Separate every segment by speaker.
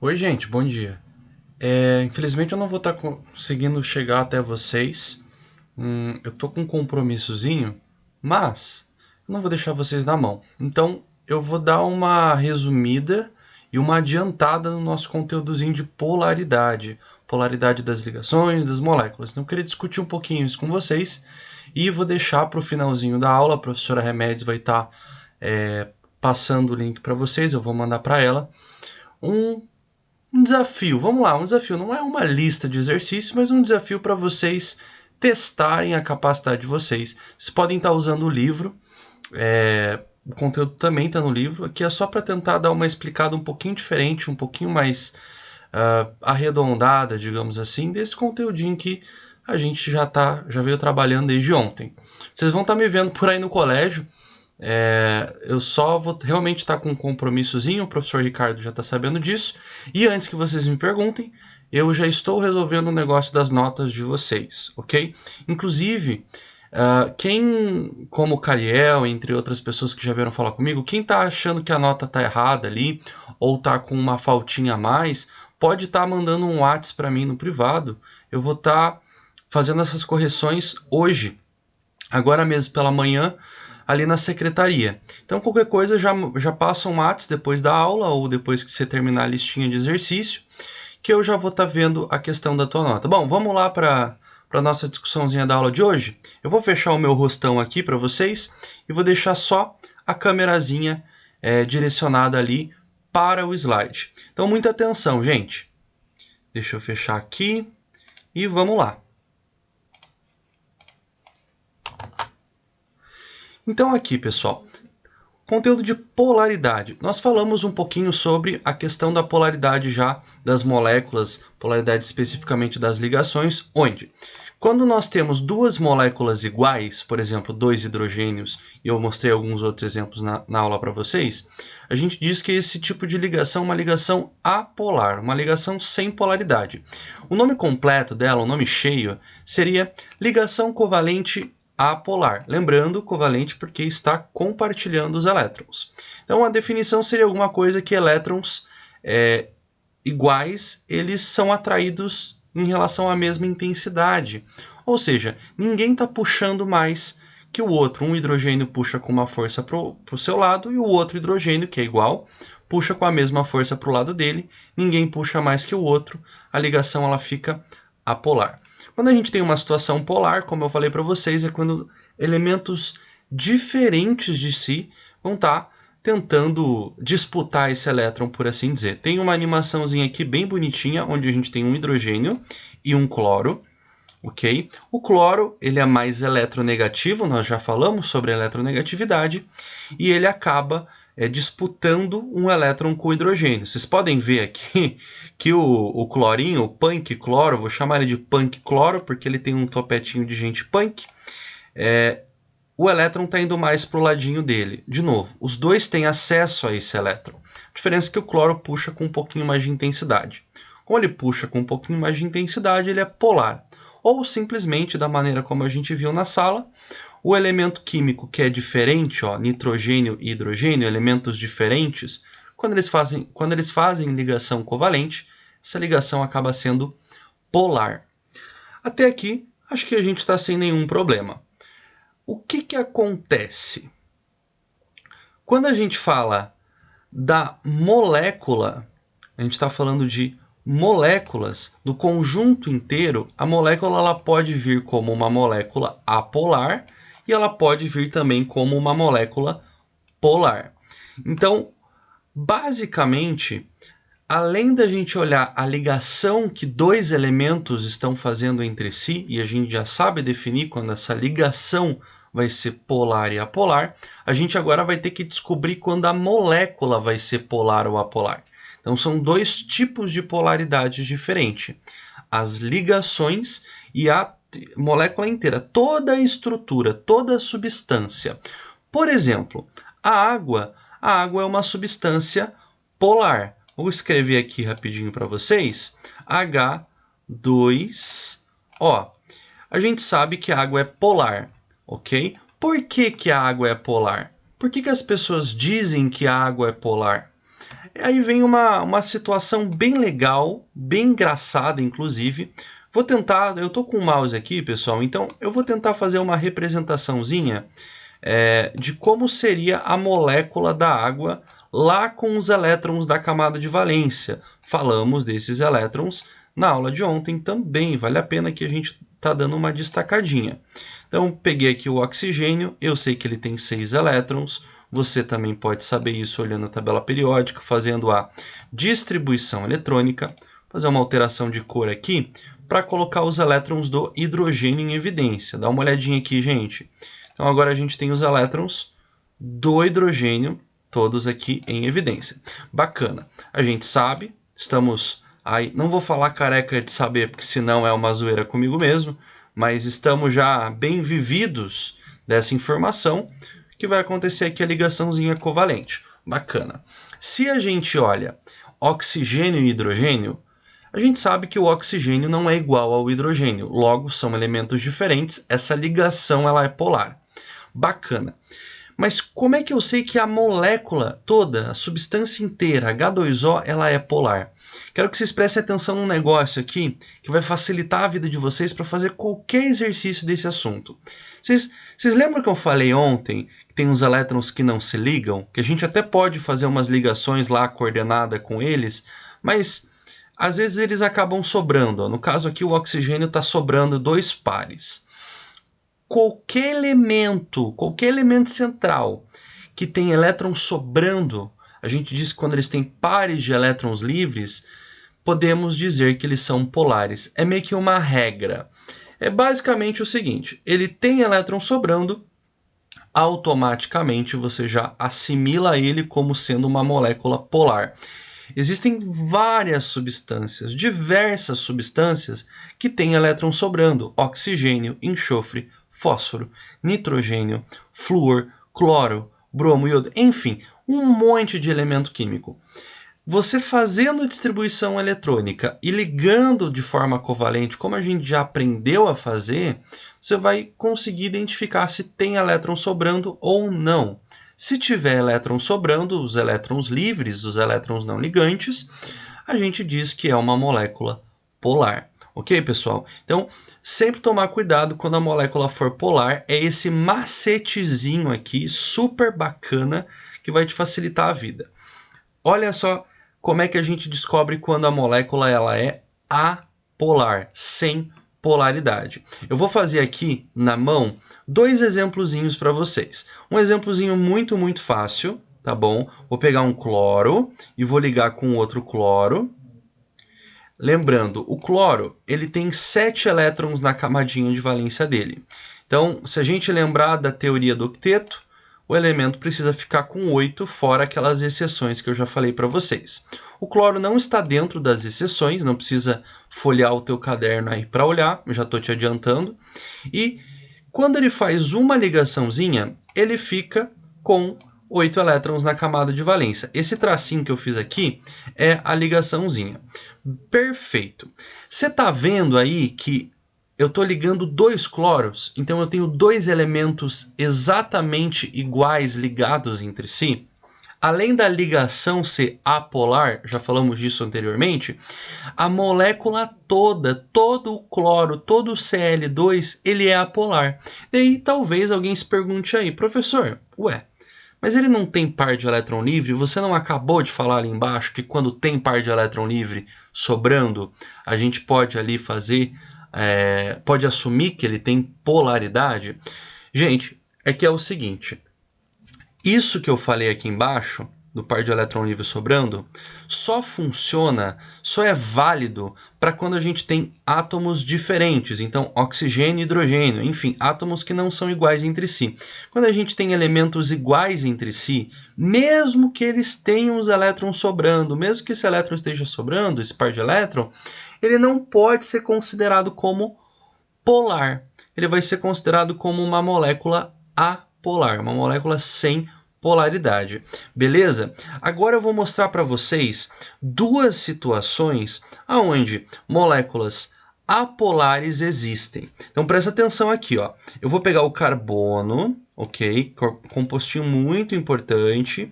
Speaker 1: Oi, gente, bom dia. Infelizmente eu não vou estar conseguindo chegar até vocês. Eu tô com um compromissozinho, mas eu não vou deixar vocês na mão. Então eu vou dar uma resumida e uma adiantada no nosso conteúdozinho de polaridade. Polaridade das ligações, das moléculas. Então eu queria discutir um pouquinho isso com vocês e vou deixar para o finalzinho da aula. A professora Remédios vai estar passando o link para vocês, eu vou mandar para ela. Um desafio, vamos lá, um desafio. Não é uma lista de exercícios, mas um desafio para vocês testarem a capacidade de vocês. Vocês podem estar usando o livro, o conteúdo também está no livro. Aqui é só para tentar dar uma explicada um pouquinho diferente, um pouquinho mais arredondada, digamos assim, desse conteúdinho que a gente já veio trabalhando desde ontem. Vocês vão estar me vendo por aí no colégio. Eu só vou realmente estar com um compromissozinho, o professor Ricardo já está sabendo disso. E antes que vocês me perguntem, eu já estou resolvendo o negócio das notas de vocês, ok? Inclusive, quem, como o Caliel, entre outras pessoas que já vieram falar comigo, quem está achando que a nota está errada ali, ou está com uma faltinha a mais, pode estar mandando um WhatsApp para mim no privado. Eu vou estar fazendo essas correções hoje, agora mesmo pela manhã, ali na secretaria. Então qualquer coisa já passa um WhatsApp depois da aula ou depois que você terminar a listinha de exercício, que eu já vou estar vendo a questão da tua nota. Bom, vamos lá para a nossa discussãozinha da aula de hoje. Eu vou fechar o meu rostão aqui para vocês e vou deixar só a câmerazinha direcionada ali para o slide. Então muita atenção, gente. Deixa eu fechar aqui e vamos lá. Então aqui, pessoal, conteúdo de polaridade. Nós falamos um pouquinho sobre a questão da polaridade já das moléculas, polaridade especificamente das ligações, onde quando nós temos duas moléculas iguais, por exemplo, dois hidrogênios, e eu mostrei alguns outros exemplos na aula para vocês, a gente diz que esse tipo de ligação é uma ligação apolar, uma ligação sem polaridade. O nome completo dela, o nome cheio, seria ligação covalente apolar. Lembrando, covalente porque está compartilhando os elétrons. Então a definição seria alguma coisa que elétrons iguais, eles são atraídos em relação à mesma intensidade. Ou seja, ninguém está puxando mais que o outro. Um hidrogênio puxa com uma força para o seu lado e o outro hidrogênio, que é igual, puxa com a mesma força para o lado dele. Ninguém puxa mais que o outro. A ligação ela fica apolar. Quando a gente tem uma situação polar, como eu falei para vocês, é quando elementos diferentes de si vão estar tentando disputar esse elétron, por assim dizer. Tem uma animaçãozinha aqui bem bonitinha, onde a gente tem um hidrogênio e um cloro, ok? O cloro, ele é mais eletronegativo, nós já falamos sobre a eletronegatividade, e ele acaba disputando um elétron com o hidrogênio. Vocês podem ver aqui que o clorinho, o punk cloro, vou chamar ele de punk cloro, porque ele tem um topetinho de gente punk, o elétron está indo mais para o ladinho dele. De novo, os dois têm acesso a esse elétron. A diferença é que o cloro puxa com um pouquinho mais de intensidade. Como ele puxa com um pouquinho mais de intensidade, ele é polar. Ou simplesmente, da maneira como a gente viu na sala, o elemento químico que é diferente, ó, nitrogênio e hidrogênio, elementos diferentes, quando eles fazem ligação covalente, essa ligação acaba sendo polar. Até aqui, acho que a gente está sem nenhum problema. O que acontece? Quando a gente fala da molécula, a gente está falando de moléculas, do conjunto inteiro. A molécula ela pode vir como uma molécula apolar e ela pode vir também como uma molécula polar. Então, basicamente, além da gente olhar a ligação que dois elementos estão fazendo entre si, e a gente já sabe definir quando essa ligação vai ser polar e apolar, a gente agora vai ter que descobrir quando a molécula vai ser polar ou apolar. Então são dois tipos de polaridades diferentes. As ligações e a molécula inteira, toda a estrutura, toda a substância. Por exemplo, a água é uma substância polar. Vou escrever aqui rapidinho para vocês. H2O. A gente sabe que a água é polar, ok? Por que a água é polar? Por que as pessoas dizem que a água é polar? Aí vem uma situação bem legal, bem engraçada, inclusive. Vou tentar, eu tô com o mouse aqui, pessoal, então eu vou tentar fazer uma representaçãozinha de como seria a molécula da água lá com os elétrons da camada de valência. Falamos desses elétrons na aula de ontem também, vale a pena que a gente tá dando uma destacadinha. Então, peguei aqui o oxigênio, eu sei que ele tem 6 elétrons, você também pode saber isso olhando a tabela periódica, fazendo a distribuição eletrônica, fazer uma alteração de cor aqui, para colocar os elétrons do hidrogênio em evidência. Dá uma olhadinha aqui, gente. Então, agora a gente tem os elétrons do hidrogênio, todos aqui em evidência. Bacana. A gente sabe, estamos aí, não vou falar careca de saber, porque senão é uma zoeira comigo mesmo, mas estamos já bem vividos dessa informação, que vai acontecer aqui a ligaçãozinha covalente. Bacana. Se a gente olha oxigênio e hidrogênio, a gente sabe que o oxigênio não é igual ao hidrogênio, logo são elementos diferentes, essa ligação ela é polar. Bacana. Mas como é que eu sei que a molécula toda, a substância inteira, H2O, ela é polar? Quero que vocês prestem atenção num negócio aqui que vai facilitar a vida de vocês para fazer qualquer exercício desse assunto. Vocês lembram que eu falei ontem que tem uns elétrons que não se ligam? Que a gente até pode fazer umas ligações lá coordenada com eles, mas às vezes eles acabam sobrando. No caso aqui o oxigênio está sobrando 2 pares. Qualquer elemento central que tem elétrons sobrando, a gente diz que quando eles têm pares de elétrons livres, podemos dizer que eles são polares. É meio que uma regra. É basicamente o seguinte, ele tem elétron sobrando, automaticamente você já assimila ele como sendo uma molécula polar. Existem várias substâncias, diversas substâncias que têm elétrons sobrando. Oxigênio, enxofre, fósforo, nitrogênio, flúor, cloro, bromo, iodo, enfim, um monte de elemento químico. Você fazendo distribuição eletrônica e ligando de forma covalente, como a gente já aprendeu a fazer, você vai conseguir identificar se tem elétron sobrando ou não. Se tiver elétron sobrando, os elétrons livres, os elétrons não ligantes, a gente diz que é uma molécula polar. Ok, pessoal? Então, sempre tomar cuidado quando a molécula for polar. É esse macetezinho aqui, super bacana, que vai te facilitar a vida. Olha só como é que a gente descobre quando a molécula ela é apolar, sem polaridade. Eu vou fazer aqui na mão 2 exemplozinhos para vocês. Um exemplozinho muito fácil, tá bom? Vou pegar um cloro e vou ligar com outro cloro. Lembrando, o cloro ele tem 7 elétrons na camadinha de valência dele. Então, se a gente lembrar da teoria do octeto, o elemento precisa ficar com 8, fora aquelas exceções que eu já falei para vocês. O cloro não está dentro das exceções, não precisa folhear o teu caderno aí para olhar, eu já estou te adiantando. E quando ele faz uma ligaçãozinha, ele fica com 8 elétrons na camada de valência. Esse tracinho que eu fiz aqui é a ligaçãozinha. Perfeito. Você está vendo aí que eu estou ligando 2 cloros, então eu tenho 2 elementos exatamente iguais ligados entre si. Além da ligação ser apolar, já falamos disso anteriormente, a molécula toda, todo o cloro, todo o Cl2, ele é apolar. E aí talvez alguém se pergunte aí, professor, ué, mas ele não tem par de elétron livre? Você não acabou de falar ali embaixo que quando tem par de elétron livre sobrando, a gente pode ali fazer... pode assumir que ele tem polaridade? Gente, é que é o seguinte, isso que eu falei aqui embaixo, do par de elétron livre sobrando, só funciona, só é válido para quando a gente tem átomos diferentes, então oxigênio e hidrogênio, enfim, átomos que não são iguais entre si. Quando a gente tem elementos iguais entre si, mesmo que eles tenham os elétrons sobrando, mesmo que esse elétron esteja sobrando, esse par de elétron, ele não pode ser considerado como polar. Ele vai ser considerado como uma molécula apolar, uma molécula sem polaridade. Beleza? Agora eu vou mostrar para vocês 2 situações onde moléculas apolares existem. Então presta atenção aqui, ó. Eu vou pegar o carbono, ok? Compostinho muito importante.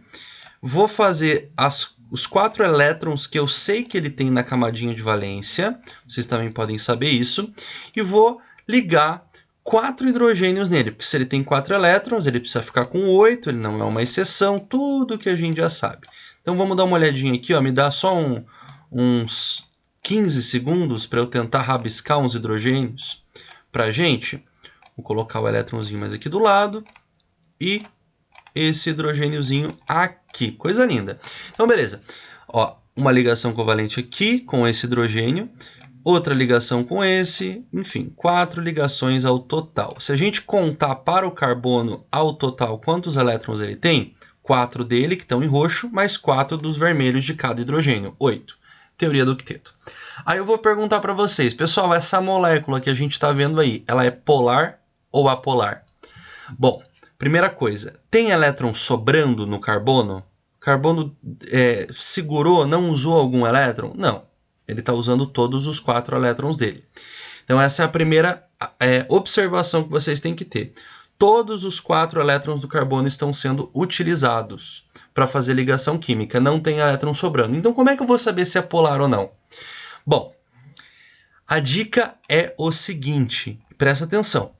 Speaker 1: Vou fazer as os 4 elétrons que eu sei que ele tem na camadinha de valência, vocês também podem saber isso, e vou ligar 4 hidrogênios nele, porque se ele tem 4 elétrons, ele precisa ficar com 8, ele não é uma exceção, tudo que a gente já sabe. Então vamos dar uma olhadinha aqui, ó, me dá só uns 15 segundos para eu tentar rabiscar uns hidrogênios para a gente. Vou colocar o elétronzinho mais aqui do lado e esse hidrogêniozinho aqui. Coisa linda. Então, beleza. Ó, uma ligação covalente aqui com esse hidrogênio, outra ligação com esse, enfim, 4 ligações ao total. Se a gente contar para o carbono ao total quantos elétrons ele tem, 4 dele que estão em roxo, mais 4 dos vermelhos de cada hidrogênio, 8. Teoria do octeto. Aí eu vou perguntar para vocês, pessoal, essa molécula que a gente está vendo aí, ela é polar ou apolar? Bom, primeira coisa, tem elétron sobrando no carbono? O carbono segurou, não usou algum elétron? Não, ele está usando todos os 4 elétrons dele. Então essa é a primeira observação que vocês têm que ter. Todos os 4 elétrons do carbono estão sendo utilizados para fazer ligação química, não tem elétron sobrando. Então como é que eu vou saber se é polar ou não? Bom, a dica é o seguinte, presta atenção.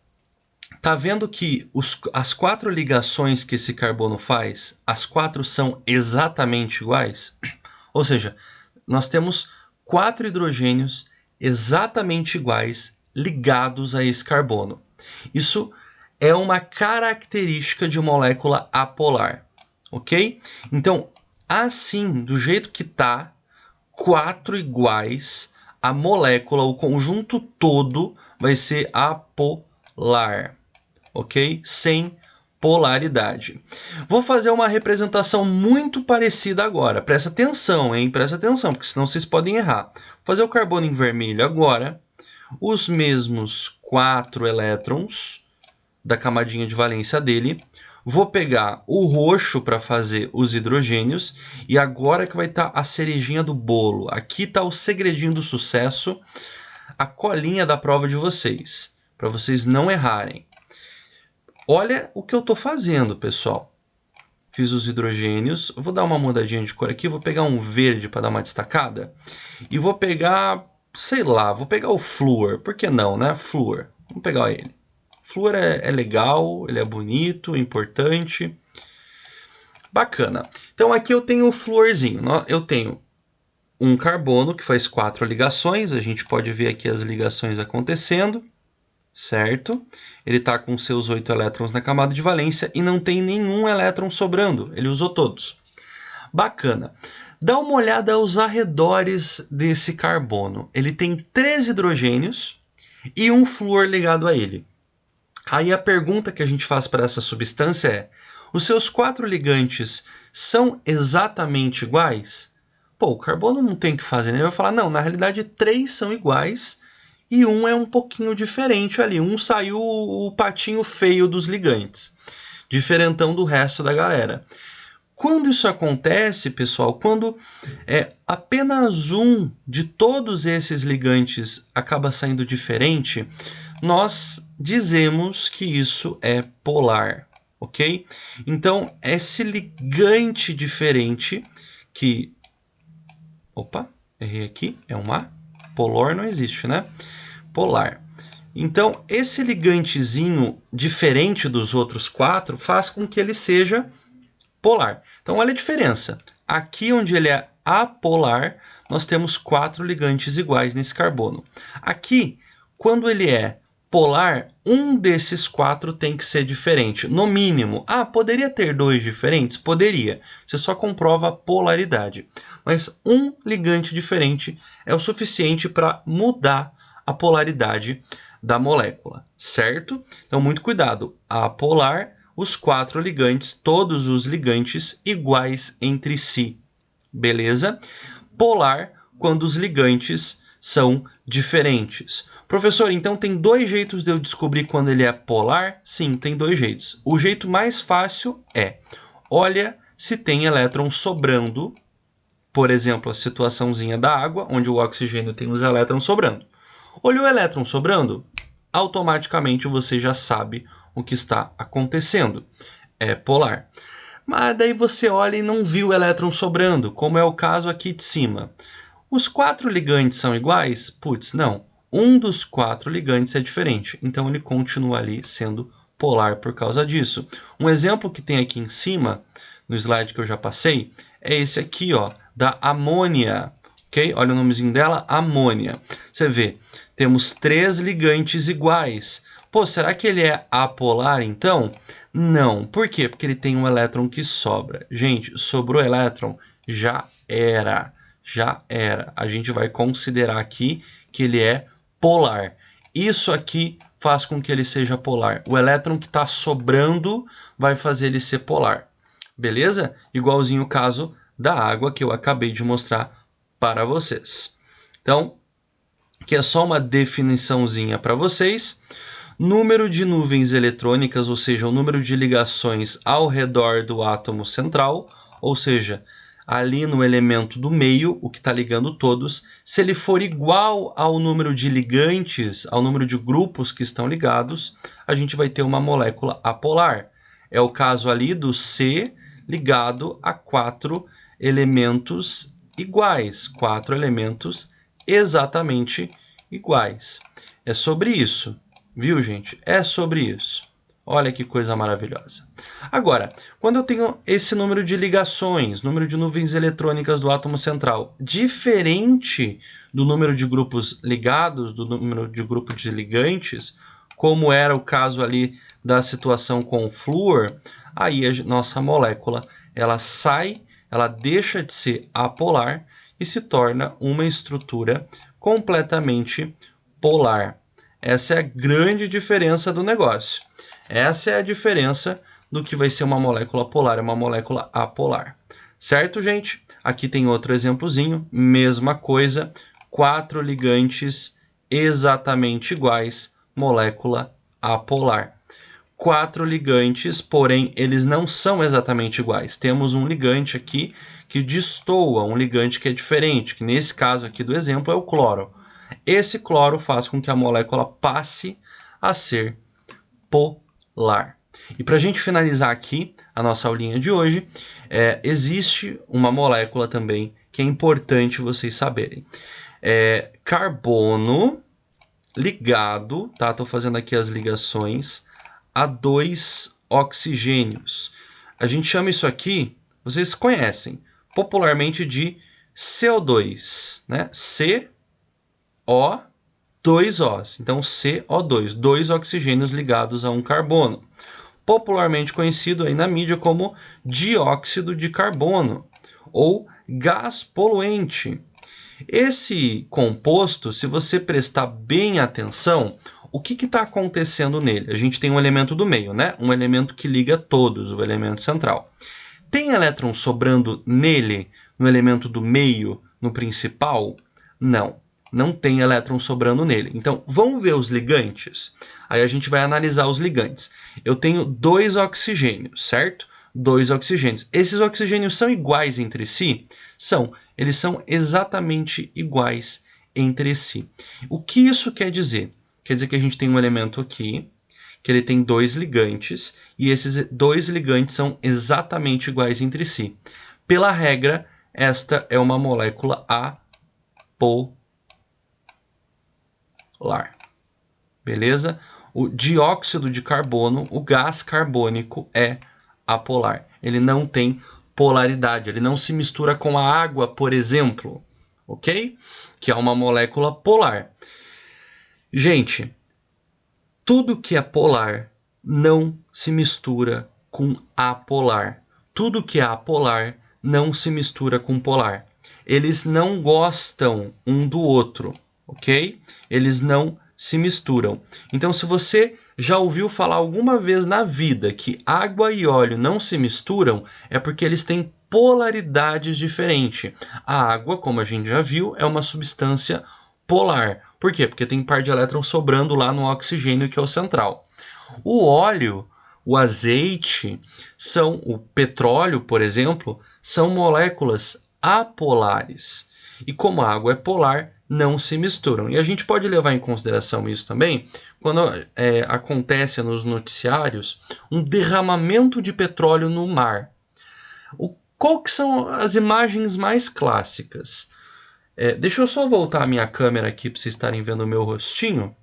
Speaker 1: Tá vendo que as 4 ligações que esse carbono faz, as 4 são exatamente iguais? Ou seja, nós temos 4 hidrogênios exatamente iguais ligados a esse carbono. Isso é uma característica de molécula apolar, ok? Então, assim, do jeito que tá, 4 iguais, a molécula, o conjunto todo vai ser apolar, ok? Sem polaridade. Vou fazer uma representação muito parecida agora. Presta atenção, hein? Presta atenção, porque senão vocês podem errar. Vou fazer o carbono em vermelho agora. Os mesmos 4 elétrons da camadinha de valência dele. Vou pegar o roxo para fazer os hidrogênios. E agora que vai estar a cerejinha do bolo. Aqui está o segredinho do sucesso. A colinha da prova de vocês. Para vocês não errarem. Olha o que eu estou fazendo, pessoal. Fiz os hidrogênios. Vou dar uma mudadinha de cor aqui. Vou pegar um verde para dar uma destacada. E vou pegar, sei lá, vou pegar o flúor. Por que não, né? Flúor. Vamos pegar ele. Flúor é legal, ele é bonito, importante. Bacana. Então aqui eu tenho o flúorzinho. Eu tenho um carbono que faz 4 ligações. A gente pode ver aqui as ligações acontecendo. Certo? Ele está com seus 8 elétrons na camada de valência e não tem nenhum elétron sobrando. Ele usou todos. Bacana. Dá uma olhada aos arredores desse carbono. Ele tem 3 hidrogênios e um flúor ligado a ele. Aí a pergunta que a gente faz para essa substância é: os seus 4 ligantes são exatamente iguais? Pô, o carbono não tem o que fazer, né? Ele vai falar, não, na realidade 3 são iguais e um é um pouquinho diferente ali. Um saiu o patinho feio dos ligantes, diferentão do resto da galera. Quando isso acontece, pessoal, quando apenas um de todos esses ligantes acaba saindo diferente, nós dizemos que isso é polar, ok? Então, esse ligante diferente que... Opa, errei aqui, é um A. Polar não existe, né? Polar. Então, esse ligantezinho diferente dos outros 4 faz com que ele seja polar. Então, olha a diferença. Aqui onde ele é apolar, nós temos 4 ligantes iguais nesse carbono. Aqui, quando ele é polar, um desses 4 tem que ser diferente. No mínimo. Ah, poderia ter 2 diferentes? Poderia. Você só comprova a polaridade. Mas um ligante diferente é o suficiente para mudar a polaridade da molécula, certo? Então, muito cuidado. Apolar, os 4 ligantes, todos os ligantes iguais entre si. Beleza? Polar, quando os ligantes são diferentes. Professor, então tem 2 jeitos de eu descobrir quando ele é polar? Sim, tem 2 jeitos. O jeito mais fácil é, olha se tem elétron sobrando, por exemplo, a situaçãozinha da água, onde o oxigênio tem os elétrons sobrando. Olhou o elétron sobrando? Automaticamente você já sabe o que está acontecendo. É polar. Mas daí você olha e não viu o elétron sobrando, como é o caso aqui de cima. Os 4 ligantes são iguais? Putz, não. Um dos 4 ligantes é diferente, então ele continua ali sendo polar por causa disso. Um exemplo que tem aqui em cima, no slide que eu já passei, é esse aqui, ó, da amônia. Okay? Olha o nomezinho dela, amônia. Você vê, temos 3 ligantes iguais. Pô, será que ele é apolar então? Não. Por quê? Porque ele tem um elétron que sobra. Gente, sobrou elétron? Já era. Já era. A gente vai considerar aqui que ele é polar. Isso aqui faz com que ele seja polar. O elétron que está sobrando vai fazer ele ser polar. Beleza? Igualzinho o caso da água que eu acabei de mostrar para vocês. Então, aqui é só uma definiçãozinha para vocês. Número de nuvens eletrônicas, ou seja, o número de ligações ao redor do átomo central, ou seja, ali no elemento do meio, o que está ligando todos, se ele for igual ao número de ligantes, ao número de grupos que estão ligados, a gente vai ter uma molécula apolar. É o caso ali do C ligado a 4 elementos iguais, 4 elementos exatamente iguais. É sobre isso, viu, gente? É sobre isso. Olha que coisa maravilhosa. Agora, quando eu tenho esse número de ligações, número de nuvens eletrônicas do átomo central, diferente do número de grupos ligados, do número de grupos de ligantes, como era o caso ali da situação com o flúor, aí a nossa molécula ela sai, ela deixa de ser apolar e se torna uma estrutura completamente polar. Essa é a grande diferença do negócio. Essa é a diferença do que vai ser uma molécula polar, é uma molécula apolar. Certo, gente? Aqui tem outro exemplozinho, mesma coisa, 4 ligantes exatamente iguais, molécula apolar. 4 ligantes, porém, eles não são exatamente iguais. Temos um ligante aqui que destoa, um ligante que é diferente, que nesse caso aqui do exemplo é o cloro. Esse cloro faz com que a molécula passe a ser polar. E para a gente finalizar aqui a nossa aulinha de hoje, existe uma molécula também que é importante vocês saberem. Carbono ligado, tá? Estou fazendo aqui as ligações, a 2 oxigênios. A gente chama isso aqui, vocês conhecem, popularmente de CO2, né? CO, 2 Os. Então, CO2, 2 oxigênios ligados a um carbono. Popularmente conhecido aí na mídia como dióxido de carbono ou gás poluente. Esse composto, se você prestar bem atenção, o que está acontecendo nele? A gente tem um elemento do meio, né? Um elemento que liga todos, o elemento central. Tem elétron sobrando nele, no elemento do meio, no principal? Não, não tem elétron sobrando nele. Então, vamos ver os ligantes? Aí a gente vai analisar os ligantes. Eu tenho 2 oxigênios, certo? 2 oxigênios. Esses oxigênios são iguais entre si? São. Eles são exatamente iguais entre si. O que isso quer dizer? Quer dizer que a gente tem um elemento aqui, que ele tem 2 ligantes, e esses 2 ligantes são exatamente iguais entre si. Pela regra, esta é uma molécula apolar. Beleza? O dióxido de carbono, o gás carbônico, é apolar. Ele não tem polaridade, ele não se mistura com a água, por exemplo, ok? Que é uma molécula polar. Gente, tudo que é polar não se mistura com apolar. Tudo que é apolar não se mistura com polar. Eles não gostam um do outro, ok? Eles não se misturam. Então, se você já ouviu falar alguma vez na vida que água e óleo não se misturam, é porque eles têm polaridades diferentes. A água, como a gente já viu, é uma substância polar. Por quê? Porque tem par de elétrons sobrando lá no oxigênio, que é o central. O óleo, o azeite, o petróleo, por exemplo, são moléculas apolares. E como a água é polar, não se misturam. E a gente pode levar em consideração isso também quando acontece nos noticiários um derramamento de petróleo no mar. Qual que são as imagens mais clássicas? Deixa eu só voltar a minha câmera aqui para vocês estarem vendo o meu rostinho.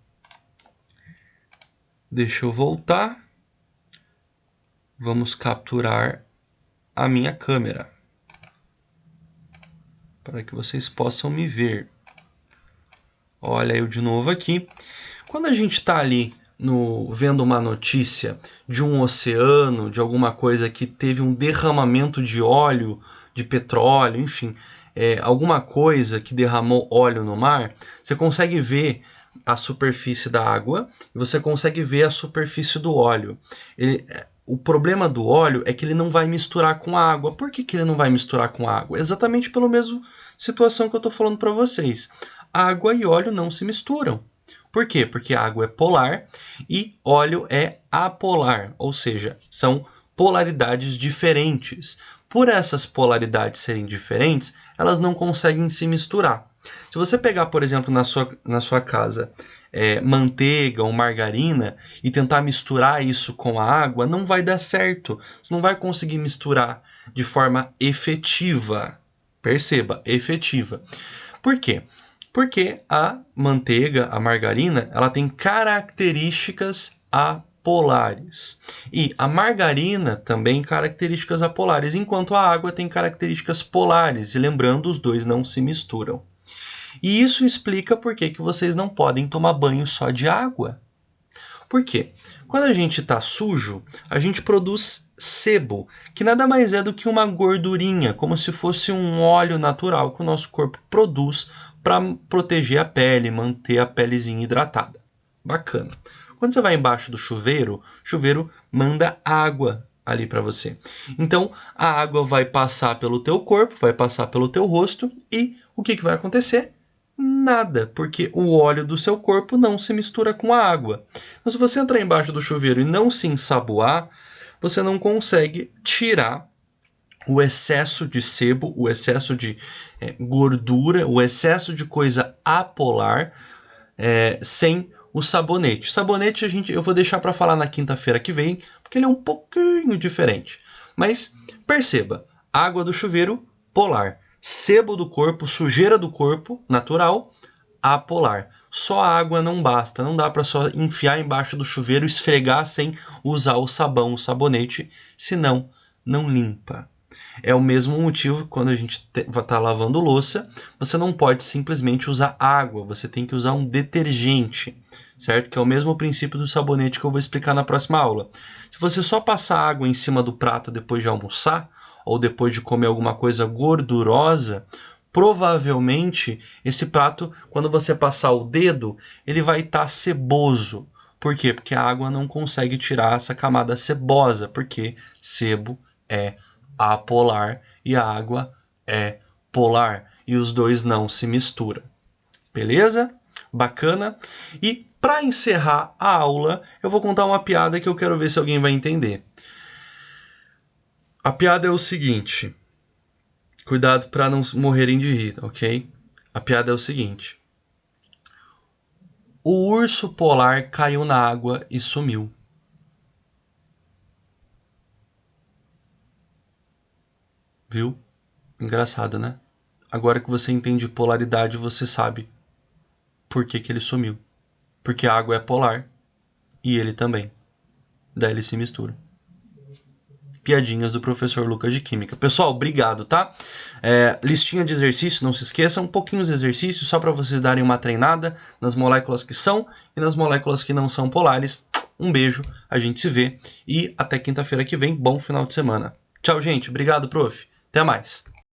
Speaker 1: Deixa eu voltar. Vamos capturar a minha câmera para que vocês possam me ver. Olha eu de novo aqui. Quando a gente está ali vendo uma notícia de um oceano, de alguma coisa que teve um derramamento de óleo, de petróleo, enfim, alguma coisa que derramou óleo no mar, você consegue ver a superfície da água e você consegue ver a superfície do óleo. O problema do óleo é que ele não vai misturar com a água. Por que ele não vai misturar com a água? Exatamente pela mesma situação que eu estou falando para vocês. Água e óleo não se misturam. Por quê? Porque a água é polar e óleo é apolar, ou seja, são polaridades diferentes. Por essas polaridades serem diferentes, elas não conseguem se misturar. Se você pegar, por exemplo, na sua casa manteiga ou margarina e tentar misturar isso com a água, não vai dar certo. Você não vai conseguir misturar de forma efetiva. Perceba, efetiva. Por quê? Porque a manteiga, a margarina, ela tem características apolares. E a margarina também características apolares, enquanto a água tem características polares. E lembrando, os dois não se misturam. E isso explica por que vocês não podem tomar banho só de água. Por quê? Quando a gente está sujo, a gente produz sebo, que nada mais é do que uma gordurinha, como se fosse um óleo natural que o nosso corpo produz para proteger a pele, manter a pelezinha hidratada. Bacana. Quando você vai embaixo do chuveiro, o chuveiro manda água ali para você. Então, a água vai passar pelo teu corpo, vai passar pelo teu rosto e o que vai acontecer? Nada, porque o óleo do seu corpo não se mistura com a água. Então, se você entrar embaixo do chuveiro e não se ensaboar, você não consegue tirar o excesso de sebo, o excesso de gordura, o excesso de coisa apolar sem o sabonete. O sabonete eu vou deixar para falar na quinta-feira que vem, porque ele é um pouquinho diferente. Mas perceba, água do chuveiro, polar. Sebo do corpo, sujeira do corpo, natural, apolar. Só a água não basta, não dá para só enfiar embaixo do chuveiro, esfregar sem usar o sabão, o sabonete, senão não limpa. É o mesmo motivo que quando a gente está lavando louça, você não pode simplesmente usar água, você tem que usar um detergente, certo? Que é o mesmo princípio do sabonete que eu vou explicar na próxima aula. Se você só passar água em cima do prato depois de almoçar, ou depois de comer alguma coisa gordurosa, provavelmente esse prato, quando você passar o dedo, ele vai estar ceboso. Por quê? Porque a água não consegue tirar essa camada sebosa, porque sebo é apolar e a água é polar, e os dois não se misturam. Beleza? Bacana? E para encerrar a aula, eu vou contar uma piada que eu quero ver se alguém vai entender. A piada é o seguinte. Cuidado para não morrerem de rir, ok? A piada é o seguinte. O urso polar caiu na água e sumiu. Viu? Engraçado, né? Agora que você entende polaridade, você sabe por que ele sumiu. Porque a água é polar e ele também. Daí eles se misturam. Piadinhas do professor Lucas de Química. Pessoal, obrigado, tá? Listinha de exercícios, não se esqueçam, pouquinhos exercícios só para vocês darem uma treinada nas moléculas que são e nas moléculas que não são polares. Um beijo, a gente se vê e até quinta-feira que vem. Bom final de semana. Tchau, gente. Obrigado, prof. Até mais.